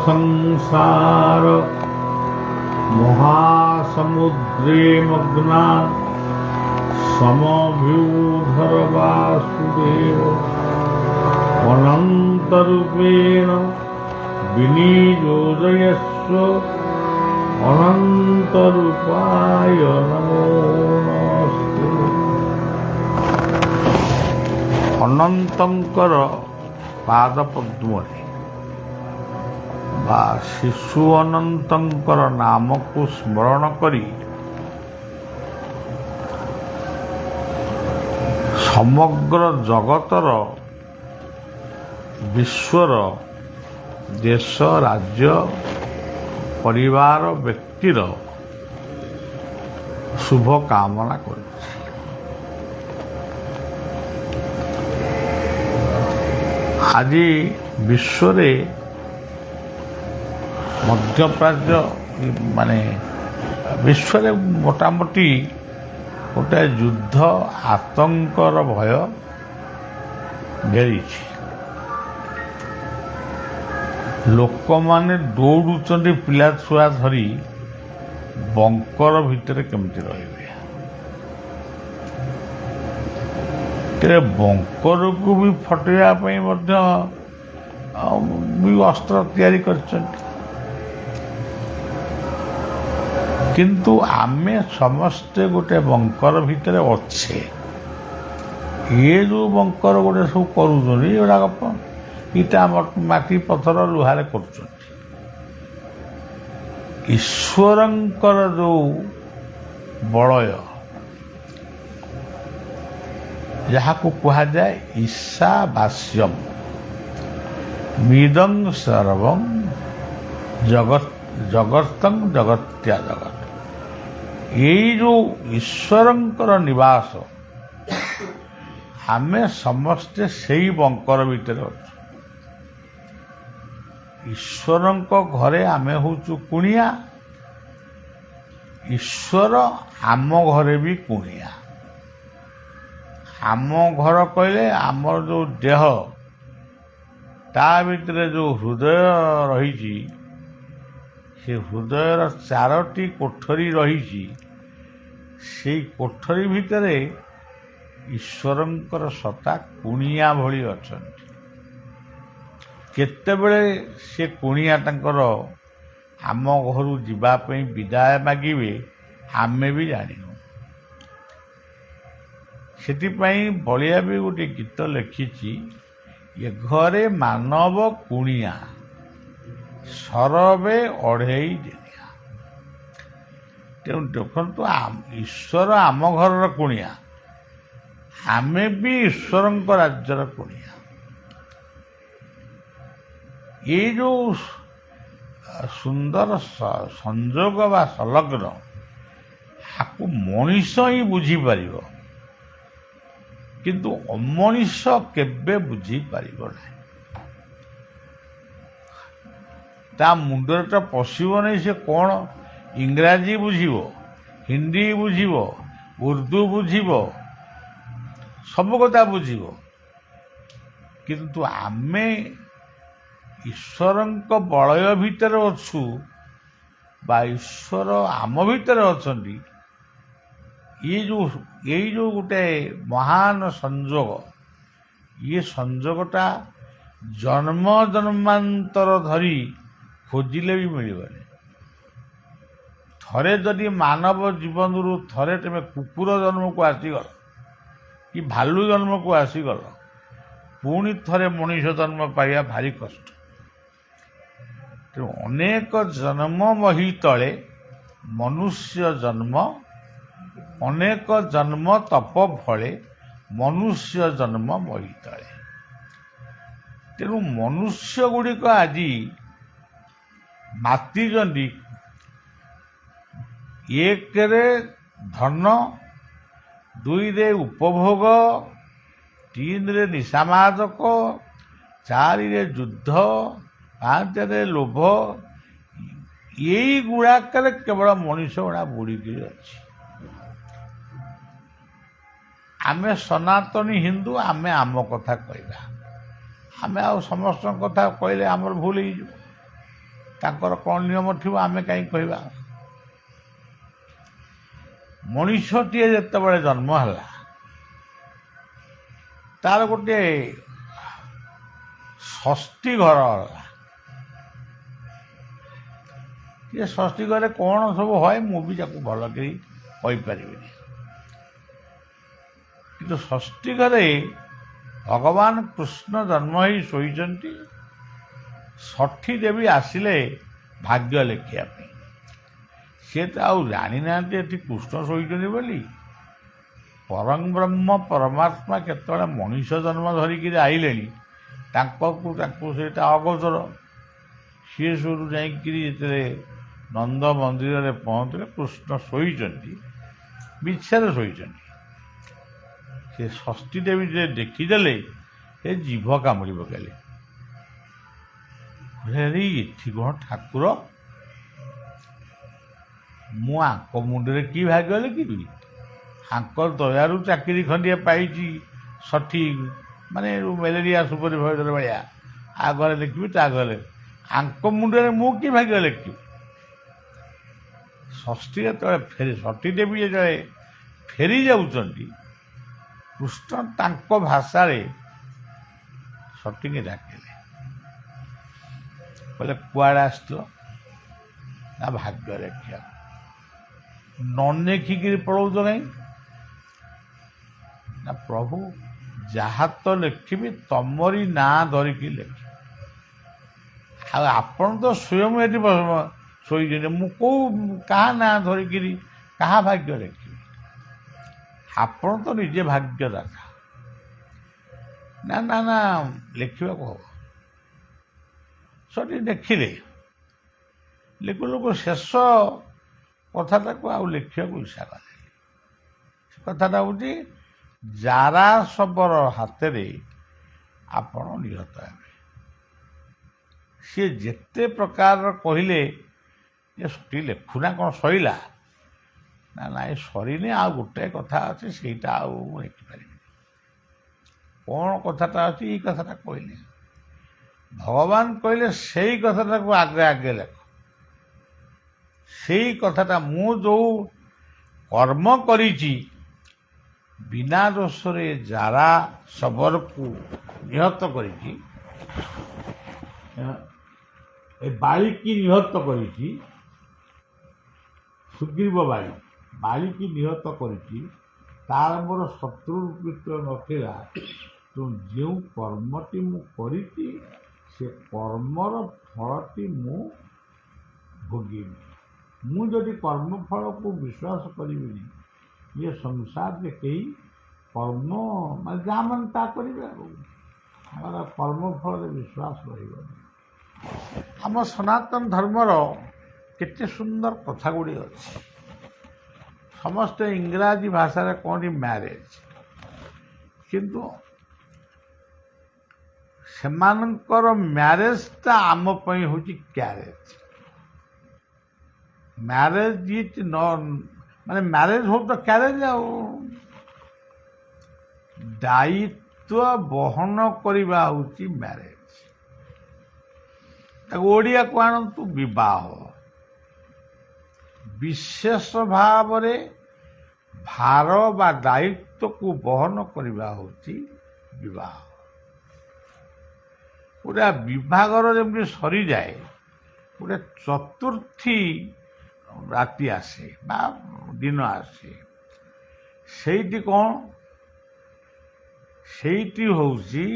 संसार महासमुद्रे मग्ना समभ्यूधर वासुदेव अनन्तरूपेण विनियोजयस्व अनन्तरूपाय नमो नमस्ते। ଅନନ୍ତଙ୍କର ପାଦ ପଦ୍ମରେ ବା ଶିଶୁ ଅନନ୍ତଙ୍କର ନାମକୁ ସ୍ମରଣ କରି ସମଗ୍ର ଜଗତର ବିଶ୍ୱର ଦେଶ ରାଜ୍ୟ ପରିବାର ବ୍ୟକ୍ତିର ଶୁଭ କାମନା କରୁଛି। ଆଜି ବିଶ୍ୱରେ ମଧ୍ୟପ୍ରାଚ୍ୟ ମାନେ ବିଶ୍ୱରେ ମୋଟାମୋଟି ଗୋଟାଏ ଯୁଦ୍ଧ ଆତଙ୍କର ଭୟ ଘେରିଛି। ଲୋକମାନେ ଦୌଡ଼ୁଛନ୍ତି ପିଲା ଛୁଆ ଧରି ବଙ୍କର ଭିତରେ କେମିତି ରହିବେ। ତେବେ ବଙ୍କରକୁ ବି ଫଟେଇବା ପାଇଁ ମଧ୍ୟ ଅସ୍ତ୍ର ତିଆରି କରିଛନ୍ତି। କିନ୍ତୁ ଆମେ ସମସ୍ତେ ଗୋଟେ ବଙ୍କର ଭିତରେ ଅଛେ। ଇଏ ଯେଉଁ ବଙ୍କର ଗୋଟେ ସବୁ କରୁଛନ୍ତି ଏଗୁଡ଼ାକ ଇଟା ମାଟି ପଥର ଲୁହାରେ କରୁଛନ୍ତି। ଈଶ୍ୱରଙ୍କର ଯେଉଁ ବଳୟ ଯାହାକୁ କୁହାଯାଏ ଈଶାବାସ୍ୟମ୍ ମିଦଂ ସର୍ବଂ ଜଗତଂ ଜଗତ୍ୟା ଜଗତ। ଏଇ ଯେଉଁ ଈଶ୍ୱରଙ୍କର ନିବାସ ଆମେ ସମସ୍ତେ ସେଇ ବଙ୍କର ଭିତରେ ଅଛୁ। ଈଶ୍ୱରଙ୍କ ଘରେ ଆମେ ହେଉଛୁ କୁଣିଆ, ଈଶ୍ୱର ଆମ ଘରେ ବି କୁଣିଆ। ଆମ ଘର କହିଲେ ଆମର ଯେଉଁ ଦେହ ତା ଭିତରେ ଯେଉଁ ହୃଦୟ ରହିଛି, ସେ ହୃଦୟର 4ଟି କୋଠରୀ ରହିଛି। ସେଇ କୋଠରୀ ଭିତରେ ଈଶ୍ୱରଙ୍କର ସତ୍ତା କୁଣିଆ ଭଳି ଅଛନ୍ତି। କେତେବେଳେ ସେ କୁଣିଆ ତାଙ୍କର ଆମ ଘରୁ ଯିବା ପାଇଁ ବିଦାୟ ମାଗିବେ ଆମେ ବି ଜାଣିନୁ। ସେଥିପାଇଁ ବଳିଆ ବି ଗୋଟେ ଗୀତ ଲେଖିଛି, ଏ ଘରେ ମାନବ କୁଣିଆ ସରବେ ଅଢ଼େଇ ଦିନିଆ। ତେଣୁ ଦେଖନ୍ତୁ ଈଶ୍ୱର ଆମ ଘରର କୁଣିଆ, ଆମେ ବି ଈଶ୍ୱରଙ୍କ ରାଜ୍ୟର କୁଣିଆ। ଏଇ ଯେଉଁ ସୁନ୍ଦର ସଂଯୋଗ ବା ସଂଲଗ୍ନ ଆକୁ ମଣିଷ ହିଁ ବୁଝିପାରିବ, କିନ୍ତୁ ଅମଣିଷ କେବେ ବୁଝିପାରିବ ନାହିଁ। ତା ମୁଣ୍ଡରେ ତ ପଶିବ ନାହିଁ। ସେ କ'ଣ ଇଂରାଜୀ ବୁଝିବ, ହିନ୍ଦୀ ବୁଝିବ, ଉର୍ଦ୍ଦୁ ବୁଝିବ, ସବୁ କଥା ବୁଝିବ, କିନ୍ତୁ ଆମେ ଈଶ୍ୱରଙ୍କ ବଳୟ ଭିତରେ ଅଛୁ ବା ଈଶ୍ୱର ଆମ ଭିତରେ ଅଛନ୍ତି। ଏଇ ଯେଉଁ ଗୋଟେ ମହାନ ସଂଯୋଗ, ଇଏ ସଂଯୋଗଟା ଜନ୍ମ ଜନ୍ମାନ୍ତର ଧରି ଖୋଜିଲେ ବି ମିଳିବନି। ଥରେ ଯଦି ମାନବ ଜୀବନରୁ ଥରେ ତୁମେ କୁକୁର ଜନ୍ମକୁ ଆସିଗଲ କି ଭାଲୁ ଜନ୍ମକୁ ଆସିଗଲ, ପୁଣି ଥରେ ମଣିଷ ଜନ୍ମ ପାଇବା ଭାରି କଷ୍ଟ। ତେଣୁ ଅନେକ ଜନ୍ମ ମହି ତଳେ ମନୁଷ୍ୟ ଜନ୍ମ, ଅନେକ ଜନ୍ମ ତପ ଫଳେ ମନୁଷ୍ୟ ଜନ୍ମ ମହି ତଳେ। ତେଣୁ ମନୁଷ୍ୟ ଗୁଡ଼ିକ ଆଜି ମାତିଛନ୍ତି 1ରେ ଧନ, 2ରେ ଉପଭୋଗ, 3ରେ ନିଶାମାଦକ, 4ରେ ଯୁଦ୍ଧ, 5ରେ ଲୋଭ। ଏଇ ଗୁଡ଼ାକରେ କେବଳ ମଣିଷ ଗୁଡ଼ା ବୁଡ଼ିକିରି ଅଛି। ଆମେ ସନାତନୀ ହିନ୍ଦୁ, ଆମେ ଆମ କଥା କହିବା। ଆମେ ଆଉ ସମସ୍ତଙ୍କ କଥା କହିଲେ ଆମର ଭୁଲ ହେଇଯିବ। ତାଙ୍କର କ'ଣ ନିୟମ ଥିବ ଆମେ କାହିଁ କହିବା। ମଣିଷଟିଏ ଯେତେବେଳେ ଜନ୍ମ ହେଲା ତାର ଗୋଟିଏ ଷଷ୍ଠୀ ଘର ହେଲା। ସେ ଷଷ୍ଠୀ ଘରେ କ'ଣ ସବୁ ହୁଏ ମୁଁ ବି ତାକୁ ଭଲ କରି କହିପାରିବିନି, କିନ୍ତୁ ଷଷ୍ଠୀ ଘରେ ଭଗବାନ କୃଷ୍ଣ ଜନ୍ମ ହୋଇ ଶୋଇଛନ୍ତି। ଷଠୀ ଦେବୀ ଆସିଲେ ଭାଗ୍ୟ ଲେଖିବା ପାଇଁ। ସିଏ ତ ଆଉ ଜାଣିନାହାନ୍ତି ଏଠି କୃଷ୍ଣ ଶୋଇଛନ୍ତି ବୋଲି। ପରଂ ବ୍ରହ୍ମ ପରମାତ୍ମା କେତେବେଳେ ମଣିଷ ଜନ୍ମ ଧରିକିରି ଆଇଲେଣି ତାଙ୍କୁ ସେଇଟା ଅଗୋଚର। ସିଏ ସବୁ ଯାଇକିରି ଯେତେବେଳେ ନନ୍ଦ ମନ୍ଦିରରେ ପହଞ୍ଚିଲେ କୃଷ୍ଣ ଶୋଇଛନ୍ତି, ବିଛାରେ ଶୋଇଛନ୍ତି। ସେ ଷଷ୍ଠୀ ଦେବୀ ଯେ ଦେଖିଦେଲେ ସେ ଜିଭ କାମୁଡ଼ି ପକାଇଲେ। ଏଠି କ'ଣ ଠାକୁର, ମୁଁ ଆଙ୍କ ମୁଣ୍ଡରେ କି ଭାଗ୍ୟ ଲେଖିବି? ଆଙ୍କ ଦୟାରୁ ଚାକିରି ଖଣ୍ଡିଏ ପାଇଛି ଷଠୀ, ମାନେ ମ୍ୟାଲେରିଆ ସୁପରଭାଇଜର ଭଳିଆ। ଆଗରେ ଲେଖିବି ତା ଆଗରେ, ଆଙ୍କ ମୁଣ୍ଡରେ ମୁଁ କି ଭାଗ୍ୟ ଲେଖିବି? ଷଷ୍ଠୀ ଯେତେବେଳେ ଷଠୀ ଦେବୀ ଯେତେବେଳେ ଫେରି ଯାଉଛନ୍ତି, କୃଷ୍ଣ ତାଙ୍କ ଭାଷାରେ ଷଠୀକି ଡାକିଲେ, କହିଲେ କୁଆଡ଼େ ଆସିଥିଲ? ନା ଭାଗ୍ୟ ଲେଖିବା। ନ ଲେଖିକିରି ପଳଉଛ କାହିଁ? ନା ପ୍ରଭୁ ଯାହା ତ ଲେଖିବି ତମରି ନାଁ ଧରିକି ଲେଖିବି। ଆଉ ଆପଣ ତ ସ୍ୱୟଂ ଏଠି ଶୋଇଛନ୍ତି, ମୁଁ କାହା ନାଁ ଧରିକିରି କାହା ଭାଗ୍ୟ ଲେଖିବି? ଆପଣ ତ ନିଜେ ଭାଗ୍ୟଦାତା। ନା ନା ନା ଲେଖିବାକୁ ହବ। ସେଠି ଦେଖିଲେ, ଲେଖୁ ଲେଖୁ ଶେଷ କଥାଟାକୁ ଆଉ ଲେଖିବାକୁ ଇଚ୍ଛା କଲେ। ସେ କଥାଟା ହେଉଛି ଜାରା ଶବର ହାତରେ ଆପଣ ନିହତ ହେବେ। ସିଏ ଯେତେ ପ୍ରକାରର କହିଲେ ଯେ ସେଠି ଲେଖୁନା କ'ଣ ସରିଲା? ନା ନାଇଁ ସରିନି, ଆଉ ଗୋଟାଏ କଥା ଅଛି, ସେଇଟା ଆଉ ମୁଁ ଲେଖିପାରିବିନି। କ'ଣ କଥାଟା ଅଛି? ଏଇ କଥାଟା କହିଲେ। ଭଗବାନ କହିଲେ ସେଇ କଥାଟାକୁ ଆଗେ ଆଗେ ଲେଖ। ସେଇ କଥାଟା ମୁଁ ଯେଉଁ କର୍ମ କରିଛି, ବିନା ଦୋଷରେ ଜାରା ଶବରକୁ ନିହତ କରିଛି, ଏ ବାଳିକି ନିହତ କରିଛି, ସୁଗ୍ରୀବ ବାଳିକି ନିହତ କରିଛି, ତାର ମୋର ଶତ୍ରୁବୃତ୍ତ ନଥିଲା। ତେଣୁ ଯେଉଁ କର୍ମଟି ମୁଁ କରିଛି ସେ କର୍ମର ଫଳଟି ମୁଁ ଭୋଗିବି। ମୁଁ ଯଦି କର୍ମଫଳକୁ ବିଶ୍ୱାସ କରିବିନି, ଇଏ ସଂସାରରେ କେହି କର୍ମ ମାନେ ଯାହା ମାନେ ତା କରିବେ। ଆଉ ଆମର କର୍ମଫଳରେ ବିଶ୍ୱାସ ରହିବନି। ଆମ ସନାତନ ଧର୍ମର କେତେ ସୁନ୍ଦର କଥା ଗୁଡ଼ିଏ ଅଛି। ସମସ୍ତେ ଇଂରାଜୀ ଭାଷାରେ କହନ୍ତି ମ୍ୟାରେଜ, କିନ୍ତୁ ସେମାନଙ୍କର ମ୍ୟାରେଜଟା ଆମ ପାଇଁ ହେଉଛି କ୍ୟାରେଜ। ମ୍ୟାରେଜ ଇଜ୍ ମାନେ ମ୍ୟାରେଜ ହଉ ତ କ୍ୟାରେଜ। ଆଉ ଦାୟିତ୍ୱ ବହନ କରିବା ହେଉଛି ମ୍ୟାରେଜ। ତାକୁ ଓଡ଼ିଆକୁ ଆଣନ୍ତୁ ବିବାହ। ବିଶେଷ ଭାବରେ ଭାର ବା ଦାୟିତ୍ୱକୁ ବହନ କରିବା ହେଉଛି ବିବାହ। ଗୋଟେ ବିଭାଘର ଯେମିତି ସରିଯାଏ, ଗୋଟେ ଚତୁର୍ଥୀ ରାତି ଆସେ ବା ଦିନ ଆସେ। ସେଇଠି କ'ଣ? ସେଇଠି ହେଉଛି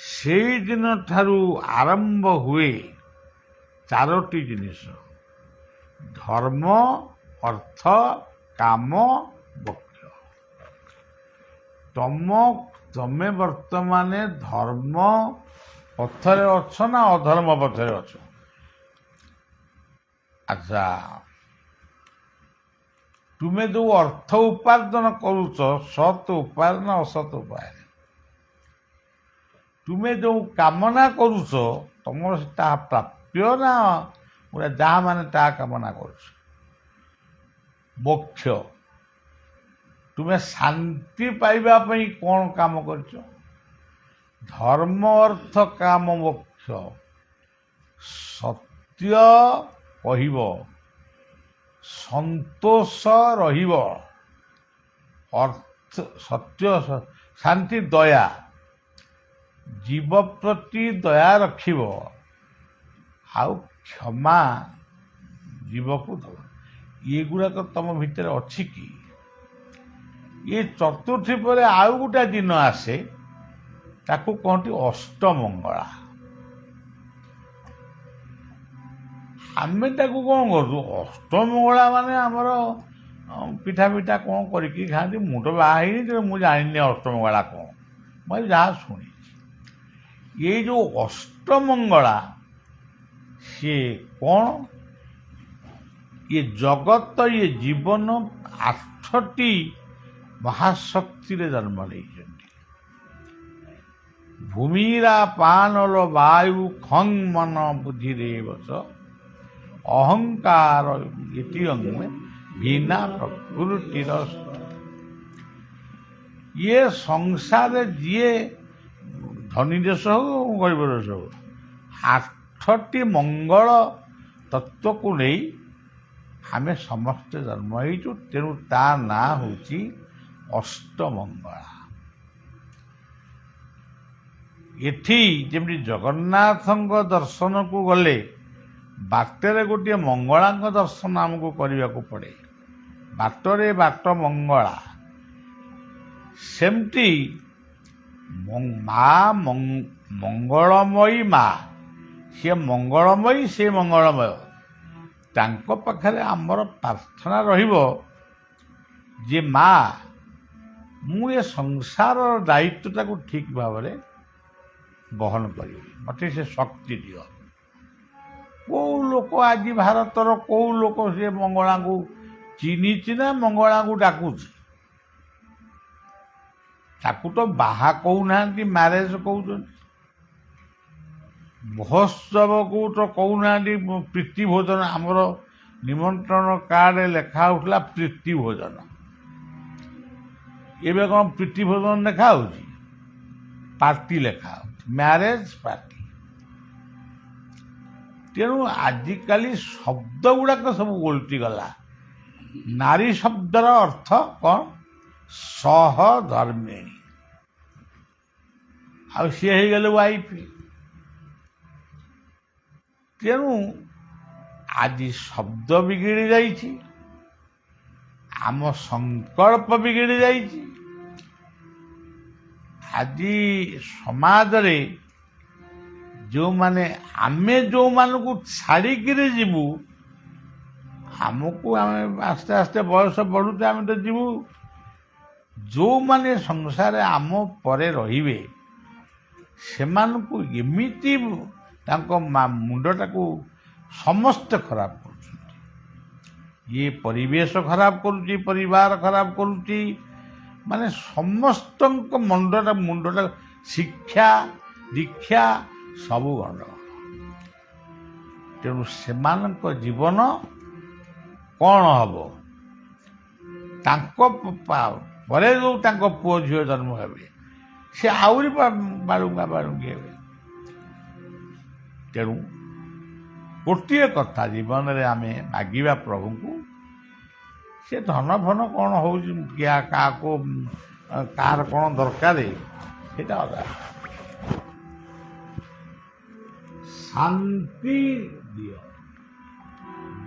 ସେଇଦିନ ଠାରୁ ଆରମ୍ଭ ହୁଏ ଚାରୋଟି ଜିନିଷ: ଧର୍ମ, ଅର୍ଥ, କାମ, ମୋକ୍ଷ। ତମେ ବର୍ତ୍ତମାନ ଧର୍ମ ପଥରେ ଅଛ ନା ଅଧର୍ମ ପଥରେ ଅଛ? ଆଚ୍ଛା, ତୁମେ ଯେଉଁ ଅର୍ଥ ଉପାର୍ଜନ କରୁଛ, ସତ୍ ଉପାୟ ନା ଅସତ୍ ଉପାୟ? ତୁମେ ଯେଉଁ କାମନା କରୁଛ, ତମର ତାହା ପ୍ରାପ୍ୟ ନା ଗୋଟେ ଯାହା ମାନେ ତାହା କାମନା କରୁଛ? ମୋକ୍ଷ, ତୁମେ ଶାନ୍ତି ପାଇବା ପାଇଁ କ'ଣ କାମ କରିଛ? ଧର୍ମ, ଅର୍ଥ, କାମ, ମୋକ୍ଷ। ସତ୍ୟ କହିବ, ସନ୍ତୋଷ ରହିବ, ଅର୍ଥ ସତ୍ୟ ଶାନ୍ତି ଦୟା, ଜୀବ ପ୍ରତି ଦୟା ରଖିବ, ଆଉ କ୍ଷମା ଜୀବକୁ ଦେବ। ଏଗୁଡ଼ାକ ତମ ଭିତରେ ଅଛି କି? ଏ ଚତୁର୍ଥୀ ପରେ ଆଉ ଗୋଟେ ଦିନ ଆସେ, ତାକୁ କହନ୍ତି ଅଷ୍ଟମଙ୍ଗଳା। ଆମେ ତାକୁ କ'ଣ କରୁଛୁ? ଅଷ୍ଟମଙ୍ଗଳା ମାନେ ଆମର ପିଠା ପିଠା କ'ଣ କରିକି ଖାଆନ୍ତି। ମୁଁ ତ ବାହା ହେଇନି, ତେଣୁ ମୁଁ ଜାଣିନି ଅଷ୍ଟମଙ୍ଗଳା କ'ଣ। ମୁଁ ଯାହା ଶୁଣିଛି, ଏଇ ଯେଉଁ ଅଷ୍ଟମଙ୍ଗଳା ସିଏ କ'ଣ? ଇଏ ଜଗତ, ଇଏ ଜୀବନ 8ଟି ମହାଶକ୍ତିରେ ଜନ୍ମ ନେଇଛନ୍ତି। ଭୂମିରା ପାନଲ ବାୟୁ ଖଂ ମନ ବୁଦ୍ଧିରେ ବସ, ଅହଙ୍କାର ଇତି ଅଙ୍ଗେ ଭିନା ପ୍ରକୃତିର। ଇଏ ସଂସାରରେ ଯିଏ ଧନୀ ଦେଶ ହଉ ଗରିବ ଦେଶ ହଉ, 8ଟି ମଙ୍ଗଳ ତତ୍ଵକୁ ନେଇ ଆମେ ସମସ୍ତେ ଜନ୍ମ ହେଇଛୁ। ତେଣୁ ତା ନାଁ ହେଉଛି ଅଷ୍ଟମଙ୍ଗଳା। ଏଠି ଯେମିତି ଜଗନ୍ନାଥଙ୍କ ଦର୍ଶନକୁ ଗଲେ ବାଟରେ ଗୋଟିଏ ମଙ୍ଗଳାଙ୍କ ଦର୍ଶନ ଆମକୁ କରିବାକୁ ପଡ଼େ, ବାଟରେ ବାଟ ମଙ୍ଗଳା। ସେମିତି ମା ମଙ୍ଗଳମୟୀ ମା, ସିଏ ମଙ୍ଗଳମୟୀ, ସେ ମଙ୍ଗଳମୟ। ତାଙ୍କ ପାଖରେ ଆମର ପ୍ରାର୍ଥନା ରହିବ ଯେ ମା, ମୁଁ ଏ ସଂସାରର ଦାୟିତ୍ୱଟାକୁ ଠିକ୍ ଭାବରେ ବହନ କରିବି, ମୋତେ ସେ ଶକ୍ତି ଦିଅ। କେଉଁ ଲୋକ ଆଜି ଭାରତର କେଉଁ ଲୋକ ସେ ମଙ୍ଗଳାଙ୍କୁ ଚିହ୍ନିଛି ନା ମଙ୍ଗଳାଙ୍କୁ ଡାକୁଛି? ତାକୁ ତ ବାହା କହୁନାହାନ୍ତି, ମ୍ୟାରେଜ କହୁଛନ୍ତି। ମହୋତ୍ସବକୁ ତ କହୁନାହାନ୍ତି ପ୍ରୀତି ଭୋଜନ। ଆମର ନିମନ୍ତ୍ରଣ କାର୍ଡ଼ରେ ଲେଖା ହେଉଥିଲା ପ୍ରୀତି ଭୋଜନ। ଏବେ କ'ଣ ପ୍ରୀତି ଭୋଜନ ଲେଖା ହେଉଛି? ପାର୍ଟି ଲେଖା ହେଉଛି, ମ୍ୟାରେଜ ପାର୍ଟି। ତେଣୁ ଆଜିକାଲି ଶବ୍ଦ ଗୁଡ଼ାକ ସବୁ ଓଲଟିଗଲା। ନାରୀ ଶବ୍ଦର ଅର୍ଥ କ'ଣ? ସହଧର୍ମିଣୀ। ଆଉ ସିଏ ହେଇଗଲେ ୱାଇଫ। ତେଣୁ ଆଜି ଶବ୍ଦ ବିଗିଡ଼ି ଯାଇଛି, ଆମ ସଂକଳ୍ପ ବିଗିଡ଼ି ଯାଇଛି। ଆଜି ସମାଜରେ ଆମେ ଯେଉଁମାନଙ୍କୁ ଛାଡ଼ିକିରି ଯିବୁ, ଆମକୁ ଆମେ ଆସ୍ତେ ଆସ୍ତେ ବୟସ ବଢ଼ୁଛି, ଆମେ ତ ଯିବୁ। ଯେଉଁମାନେ ସଂସାରରେ ଆମ ପରେ ରହିବେ, ସେମାନଙ୍କୁ ଏମିତି ତାଙ୍କ ମୁଣ୍ଡଟାକୁ ସମସ୍ତେ ଖରାପ କରୁଛନ୍ତି। ଇଏ ପରିବେଶ ଖରାପ କରୁଛି, ପରିବାର ଖରାପ କରୁଛି, ମାନେ ସମସ୍ତଙ୍କ ମୁଣ୍ଡଟା ଶିକ୍ଷା ଦୀକ୍ଷା ସବୁ ଗଣ୍ଡଗୋଳ। ତେଣୁ ସେମାନଙ୍କ ଜୀବନ କ'ଣ ହବ? ତାଙ୍କ ପରେ ଯେଉଁ ତାଙ୍କ ପୁଅ ଝିଅ ଜନ୍ମ ହେବେ, ସେ ଆହୁରି ବାଳୁଙ୍ଗି ହେବେ। ତେଣୁ ଗୋଟିଏ କଥା ଜୀବନରେ ଆମେ ମାଗିବା ପ୍ରଭୁଙ୍କୁ, ସେ ଧନ ଫନ କ'ଣ ହେଉଛି, କାହାକୁ କାହାର କ'ଣ ଦରକାର, ସେଇଟା ଅଲଗା। ଶାନ୍ତି ଦିଅ,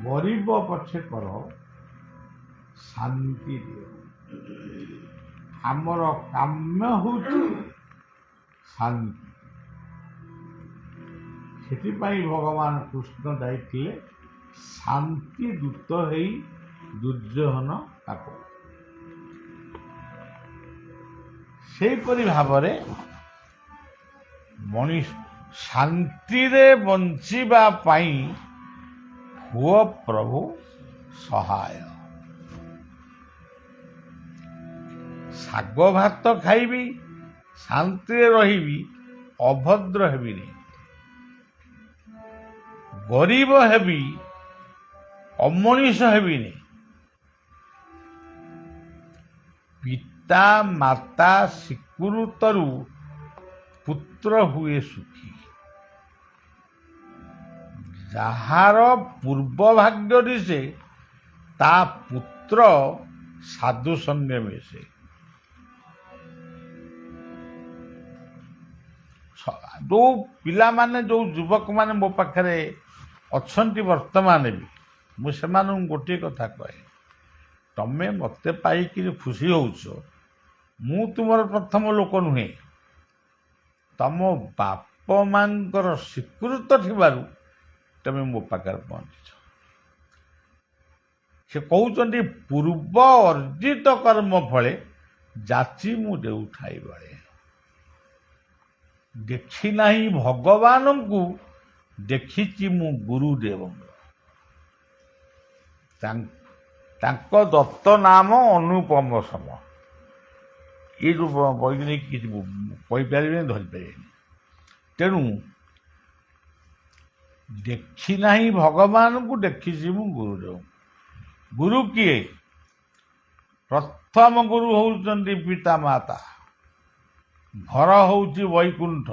ଗରିବ ପଛେ କର, ଶାନ୍ତି ଦିଅ। ଆମର କାମ୍ୟ ହେଉଛି ଶାନ୍ତି। ସେଥିପାଇଁ ଭଗବାନ କୃଷ୍ଣ ଯାଇଥିଲେ ଶାନ୍ତି ଦୂତ ହେଇ ଦୁର୍ଯ୍ୟୋଧନ ତାକୁ। ସେହିପରି ଭାବରେ ମଣିଷ ଶାନ୍ତିରେ ବଞ୍ଚିବା ପାଇଁ ହୁଅ ପ୍ରଭୁ ସହାୟ। ଶାଗ ଭାତ ଖାଇବି, ଶାନ୍ତିରେ ରହିବି, ଅଭଦ୍ର ହେବିନି। ଗରିବ ହେବି, ଅମଣିଷ ହେବିନି। ପିତା ମାତା ସ୍ୱୀକୃତରୁ ପୁତ୍ର ହୁଏ ସୁଖୀ। ଯାହାର ପୂର୍ବ ଭାଗ୍ୟରେ ସେ ତା ପୁତ୍ର ସାଧୁ ସଙ୍ଗେ ମିଶେ। ଯେଉଁ ପିଲାମାନେ ଯେଉଁ ଯୁବକମାନେ ମୋ ପାଖରେ ଅଛନ୍ତି ବର୍ତ୍ତମାନ ବି, ମୁଁ ସେମାନଙ୍କୁ ଗୋଟିଏ କଥା କହେ, ତମେ ମୋତେ ପାଇକିରି ଖୁସି ହେଉଛ, ମୁଁ ତୁମର ପ୍ରଥମ ଲୋକ ନୁହେଁ। ତମ ବାପ ମାଙ୍କର ସ୍ୱୀକୃତ ଥିବାରୁ ତମେ ମୋ ପାଖରେ ପହଞ୍ଚିଛ। ସେ କହୁଛନ୍ତି ପୂର୍ବ ଅର୍ଜିତ କର୍ମ ଫଳେ ଯାଚି ମୁଁ ଦେଉଥାଇ ବଳେ। ଦେଖି ନାହିଁ ଭଗବାନଙ୍କୁ, ଦେଖିଛି ମୁଁ ଗୁରୁଦେବଙ୍କୁ। ତାଙ୍କ ଦତ୍ତ ନାମ ଅନୁପମ ସମ। ଏ ଯେଉଁ ବୈଜ୍ଞାନିକ କିଛି କହିପାରିବେନି, ଧରିପାରିବେନି। ତେଣୁ ଦେଖି ନାହିଁ ଭଗବାନଙ୍କୁ, ଦେଖିଛି ମୁଁ ଗୁରୁଦେବଙ୍କୁ। ଗୁରୁ କିଏ? ପ୍ରଥମ ଗୁରୁ ହେଉଛନ୍ତି ପିତା ମାତା। ଘର ହେଉଛି ବୈକୁଣ୍ଠ।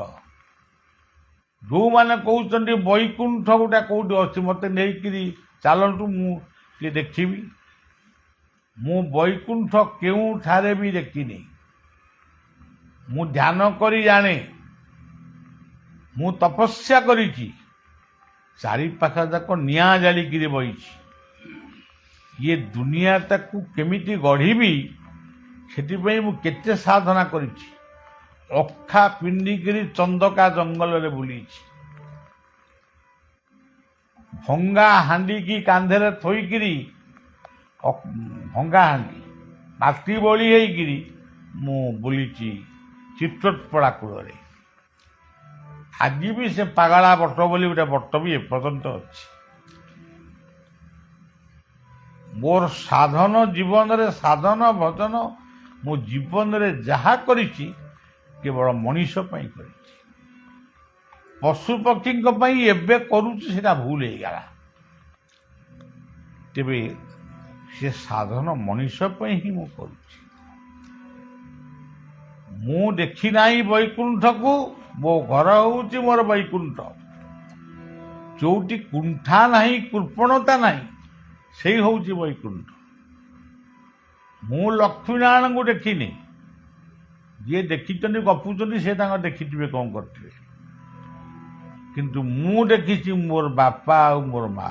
ଯେଉଁମାନେ କହୁଛନ୍ତି ବୈକୁଣ୍ଠ ଗୋଟା କେଉଁଠି ଅଛି, ମୋତେ ନେଇକିରି ଚାଲନ୍ତୁ ମୁଁ ଟିକେ ଦେଖିବି। ମୁଁ ବୈକୁଣ୍ଠ କେଉଁଠାରେ ବି ଦେଖିନି। ମୁଁ ଧ୍ୟାନ କରି ଜାଣେ, ମୁଁ ତପସ୍ୟା କରିଛି, ଚାରିପାଖ ଯାକ ନିଆଁ ଜାଳିକିରି ବହିଛି। ଇଏ ଦୁନିଆଟାକୁ କେମିତି ଗଢ଼ିବି, ସେଥିପାଇଁ ମୁଁ କେତେ ସାଧନା କରିଛି। ଅଖା ପିନ୍ଧିକିରି ଚନ୍ଦକା ଜଙ୍ଗଲରେ ବୁଲିଛି। ଭଙ୍ଗା ହାଣ୍ଡିକି କାନ୍ଧରେ ଥୋଇକିରି, ଭଙ୍ଗା ହାଣ୍ଡି ମାଟି ବଳି ହେଇକିରି ମୁଁ ବୁଲିଛି ଚିତ୍ରପଡ଼ା କୂଳରେ। ଆଜି ବି ସେ ପାଗଳା ବଟ ବୋଲି ଗୋଟେ ବଟ ବି ଏପର୍ଯ୍ୟନ୍ତ ଅଛି। ମୋର ସାଧନ ଜୀବନରେ, ସାଧନ ଭଜନ ମୋ ଜୀବନରେ ଯାହା କରିଛି କେବଳ ମଣିଷ ପାଇଁ କରିଛି। ପଶୁପକ୍ଷୀଙ୍କ ପାଇଁ ଏବେ କରୁଛି, ସେଟା ଭୁଲ ହେଇଗଲା। ତେବେ ସେ ସାଧନ ମଣିଷ ପାଇଁ ହିଁ ମୁଁ କରୁଛି। ମୁଁ ଦେଖି ନାହିଁ ବୈକୁଣ୍ଠକୁ, ମୋ ଘର ହେଉଛି ମୋର ବୈକୁଣ୍ଠ। ଯୋଉଠି କୁଣ୍ଠା ନାହିଁ, କୃପଣତା ନାହିଁ, ସେଇ ହେଉଛି ବୈକୁଣ୍ଠ। ମୁଁ ଲକ୍ଷ୍ମୀନାରାୟଣଙ୍କୁ ଦେଖିନି। ଯିଏ ଦେଖିଛନ୍ତି ଗପୁଛନ୍ତି, ସେ ତାଙ୍କର ଦେଖିଥିବେ କ'ଣ କରିଥିବେ। କିନ୍ତୁ ମୁଁ ଦେଖିଛି ମୋର ବାପା ଆଉ ମୋର ମା।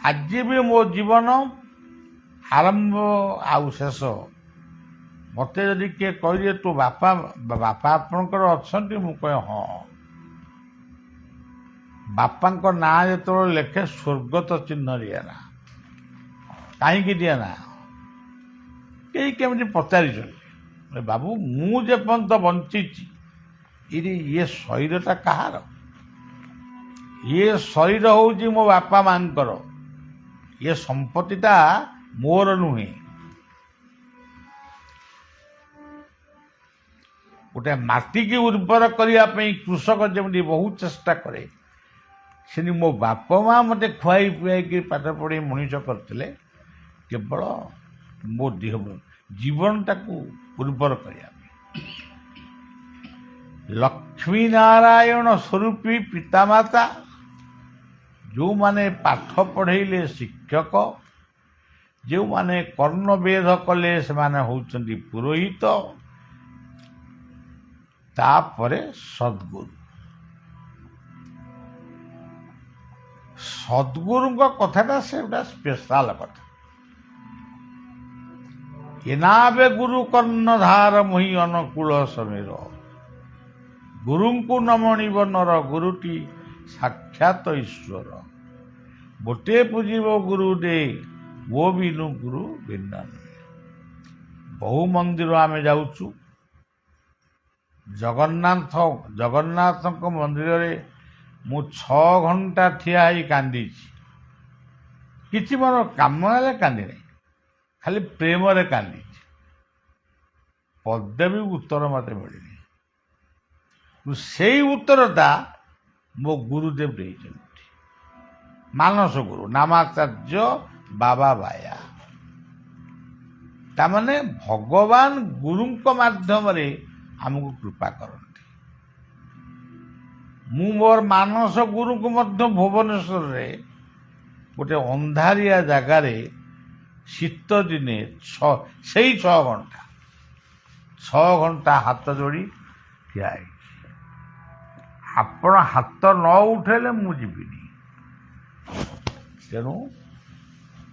ଆଜି ବି ମୋ ଜୀବନ ଆରମ୍ଭ ଆଉ ଶେଷ। ମୋତେ ଯଦି କିଏ କହିଲେ ତୋ ବାପା ଆପଣଙ୍କର ଅଛନ୍ତି, ମୁଁ କହେ ହଁ। ବାପାଙ୍କ ନାଁ ଯେତେବେଳେ ଲେଖେ, ସ୍ୱର୍ଗତ ଚିହ୍ନ ଦିଏ ନା। କାହିଁକି ଦିଏ ନା? କେହି କେମିତି ପଚାରିଛନ୍ତି, ବାବୁ ମୁଁ ଯେପର୍ଯ୍ୟନ୍ତ ବଞ୍ଚିଛି, ଇଏ ଶରୀରଟା କାହାର? ଇଏ ଶରୀର ହେଉଛି ମୋ ବାପା ମାଙ୍କର। ଇଏ ସମ୍ପତ୍ତିଟା ମୋର ନୁହେଁ। ଗୋଟେ ମାଟିକି ଉର୍ବର କରିବା ପାଇଁ କୃଷକ ଯେମିତି ବହୁତ ଚେଷ୍ଟା କରେ, ସେମିତି ମୋ ବାପା ମା ମୋତେ ଖୁଆଇ ପିଆଇକି ପାଠ ପଢ଼େଇ ମଣିଷ କରିଥିଲେ, କେବଳ ମୋ ଦେହ ଜୀବନଟାକୁ ଉର୍ବର କରିବା ପାଇଁ। ଲକ୍ଷ୍ମୀ ନାରାୟଣ ସ୍ୱରୂପୀ ପିତାମାତା, ଯେଉଁମାନେ ପାଠ ପଢ଼େଇଲେ ଶିକ୍ଷକ, ଯେଉଁମାନେ କର୍ଣ୍ଣବେଦ କଲେ ସେମାନେ ହେଉଛନ୍ତି ପୁରୋହିତ, ତାପରେ ସଦ୍ଗୁରୁ। ସଦ୍ଗୁରୁଙ୍କ କଥାଟା ସେ ଗୋଟେ ସ୍ପେଶାଲ କଥା। ଏନାବେ ଗୁରୁ କର୍ଣ୍ଣଧାର ମୋହି ଅନୁକୂଳ ସମୀର, ଗୁରୁଙ୍କୁ ନ ମଣିବ ନର, ଗୁରୁଟି ସାକ୍ଷାତ ଈଶ୍ୱର। ଗୋଟେ ପୂଜିବ ଗୁରୁ ଦେ, ଓ ବିନୁ ଗୁରୁ ଭିନ୍ନ ନୁହେଁ। ବହୁ ମନ୍ଦିର ଆମେ ଯାଉଛୁ। ଜଗନ୍ନାଥଙ୍କ ମନ୍ଦିରରେ ମୁଁ 6 ଘଣ୍ଟା ଠିଆ ହେଇ କାନ୍ଦିଛି। କିଛି ମୋର କାମନାରେ କାନ୍ଦି ନାହିଁ, ଖାଲି ପ୍ରେମରେ କାନ୍ଦିଛି। ପଦେ ବି ଉତ୍ତର ମୋତେ ମିଳିନି। ସେଇ ଉତ୍ତରଟା ମୋ ଗୁରୁଦେବ ଦେଇଛନ୍ତି। ମାନସ ଗୁରୁ ନାମାଚାର୍ଯ୍ୟ ବାବା ବାୟା। ତାମାନେ ଭଗବାନ ଗୁରୁଙ୍କ ମାଧ୍ୟମରେ ଆମକୁ କୃପା କରନ୍ତି। ମୁଁ ମୋର ମାନସ ଗୁରୁଙ୍କୁ ମଧ୍ୟ ଭୁବନେଶ୍ୱରରେ ଗୋଟେ ଅନ୍ଧାରିଆ ଜାଗାରେ ଶୀତ ଦିନେ ସେଇ 6 ଘଣ୍ଟା ହାତ ଯୋଡ଼ି ଠିଆ ହେଇଛି। ଆପଣ ହାତ ନ ଉଠେଇଲେ ମୁଁ ଯିବିନି। ତେଣୁ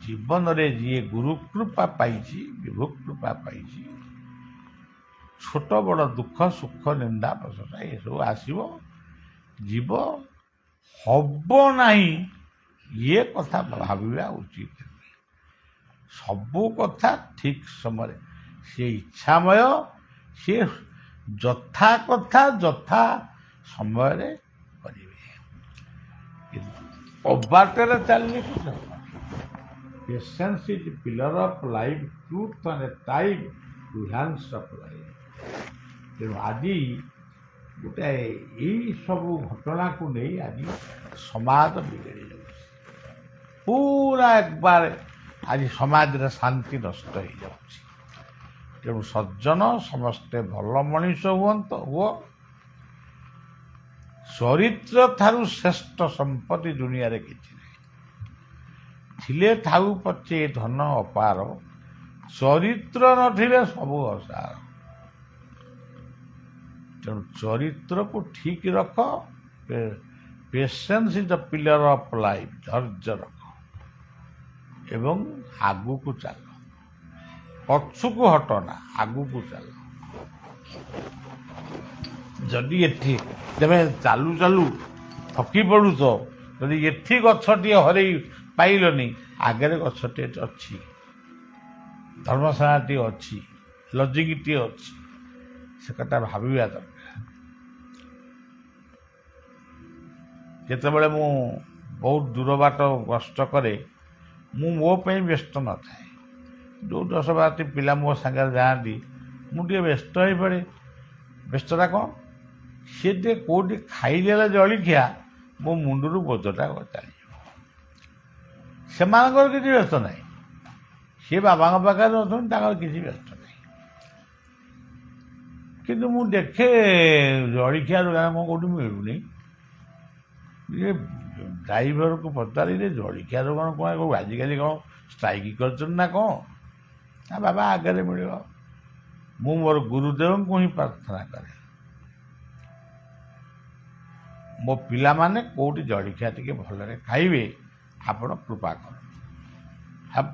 ଜୀବନରେ ଯିଏ ଗୁରୁକୃପା ପାଇଛି, ବିଭୁ କୃପା ପାଇଛି, ଛୋଟ ବଡ଼ ଦୁଃଖ ସୁଖ ନିନ୍ଦା ପ୍ରଶଂସା ଏସବୁ ଆସିବ ଯିବ, ହବ ନାହିଁ ଇଏ କଥା ଭାବିବା ଉଚିତ ନୁହେଁ। ସବୁ କଥା ଠିକ୍ ସମୟରେ ସେ ଇଚ୍ଛାମୟ, ସେ ଯଥା କଥା ଯଥା ସମୟରେ କରିବେ। ଅବାଟରେ ଚାଲିଲେ କିଛି ହବନି। Patience is the pillar of life, truth on a time to hands of life. ତେଣୁ ଆଜି ଗୋଟେ ଏଇ ସବୁ ଘଟଣାକୁ ନେଇ ଆଜି ସମାଜ ବିଗିଡ଼ି ଯାଉଛି। ପୁରା ଏକବାର ଆଜି ସମାଜରେ ଶାନ୍ତି ନଷ୍ଟ ହେଇଯାଉଛି। ତେଣୁ ସଜ୍ଜନ ସମସ୍ତେ ଭଲ ମଣିଷ ହୁଅ। ଚରିତ୍ର ଠାରୁ ଶ୍ରେଷ୍ଠ ସମ୍ପତ୍ତି ଦୁନିଆରେ କିଛି ନାହିଁ। ଥିଲେ ଥାଉ ପଛେ ଧନ ଅପାର, ଚରିତ୍ର ନଥିଲେ ସବୁ ଅସାର। ତେଣୁ ଚରିତ୍ରକୁ ଠିକ୍ ରଖ। Patience is the pillar of life, ଧୈର୍ଯ୍ୟ ରଖ ଏବଂ ଆଗକୁ ଚାଲ। ପଛକୁ ହଟନା, ଆଗକୁ ଚାଲ। ଯଦି ଏଠି ତେବେ ଚାଲୁ ଚାଲୁ ଥକି ପଡ଼ୁଛ, ଯଦି ଏଠି ଗଛଟିଏ ହରେଇ ପାଇଲନି, ଆଗରେ ଗଛଟିଏ ଅଛି, ଧର୍ମଶାଳାଟିଏ ଅଛି, ଲଜିଂଟିଏ ଅଛି, ସେ କଥା ଭାବିବା ଦରକାର। ଯେତେବେଳେ ମୁଁ ବହୁତ ଦୂର ବାଟ ଗସ୍ତ କରେ, ମୁଁ ମୋ ପାଇଁ ବ୍ୟସ୍ତ ନଥାଏ। ଯେଉଁ 10-12ଟି ପିଲା ମୋ ସାଙ୍ଗରେ ଯାଆନ୍ତି, ମୁଁ ଟିକେ ବ୍ୟସ୍ତ ହୋଇପଡ଼େ। ବ୍ୟସ୍ତତା କ'ଣ? ସିଏ ଟିକେ କେଉଁଠି ଖାଇଦେଲେ ଜଳଖିଆ, ମୋ ମୁଣ୍ଡରୁ ବୋଝଟା ଚାଲିଯିବ। ସେମାନଙ୍କର କିଛି ବ୍ୟସ୍ତ ନାହିଁ, ସିଏ ବାବାଙ୍କ ପାଖରେ ଅଛନ୍ତି, ତାଙ୍କର କିଛି ବ୍ୟସ୍ତ ନାହିଁ। କିନ୍ତୁ ମୁଁ ଦେଖେ ଜଳଖିଆ ଦୋକାନ କ'ଣ କେଉଁଠି ମିଳୁନି। ଇଏ ଡ୍ରାଇଭରକୁ ପଚାରିଲେ ଜଳଖିଆ ଦୋକାନ କ'ଣ ଆଜିକାଲି କ'ଣ ଷ୍ଟ୍ରାଇକ୍ କରିଛନ୍ତି ନା କ'ଣ? ନା ବାବା ଆଗରେ ମିଳିବ। ମୁଁ ମୋର ଗୁରୁଦେବଙ୍କୁ ହିଁ ପ୍ରାର୍ଥନା କରେ, ମୋ ପିଲାମାନେ କେଉଁଠି ଜଳଖିଆ ଟିକେ ଭଲରେ ଖାଇବେ, ଆପଣ କୃପା କରନ୍ତୁ।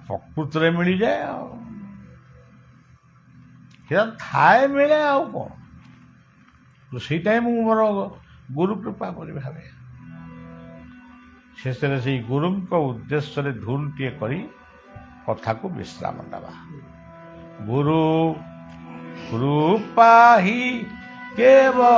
ପ୍ରକୃତରେ ମିଳିଯାଏ, ଆଉ ସେଟା ଥାଏ, ମିଳେ, ଆଉ କ'ଣ। ସେଇଟା ହିଁ ମୁଁ ମୋର ଗୁରୁ କୃପା ବୋଲି ଭାବେ। ଶେଷରେ ସେଇ ଗୁରୁଙ୍କ ଉଦ୍ଦେଶ୍ୟରେ ଧୁନଟିଏ କରି କଥାକୁ ବିଶ୍ରାମ ଦେବା। ଗୁରୁ କୃପା ହି କେବଳ